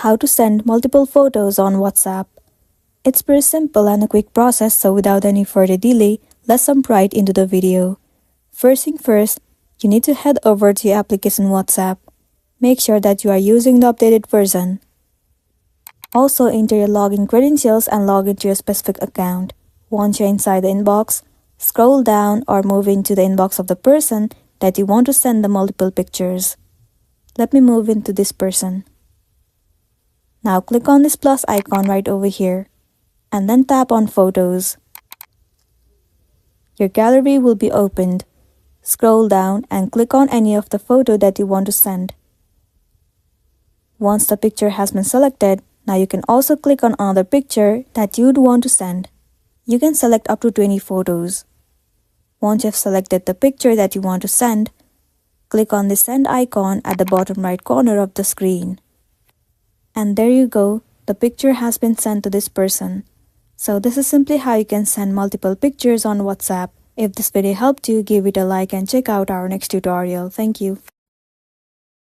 How to send multiple photos on WhatsApp. It's pretty simple and a quick process, so without any further delay, let's jump right into the video. First thing first, you need to head over to your application WhatsApp. Make sure that you are using the updated version. Also, enter your login credentials and log into your specific account. Once you're inside the inbox, scroll down or move into the inbox of the person that you want to send the multiple pictures. Let me move into this person. Now click on this plus icon right over here and then tap on Photos. Your gallery will be opened. Scroll down and click on any of the photo that you want to send. Once the picture has been selected, now you can also click on another picture that you'd want to send. You can select up to 20 photos. Once you've selected the picture that you want to send, click on the send icon at the bottom right corner of the screen. And there you go, the picture has been sent to this person. So this is simply how you can send multiple pictures on WhatsApp. If this video helped you, give it a like and check out our next tutorial. Thank you.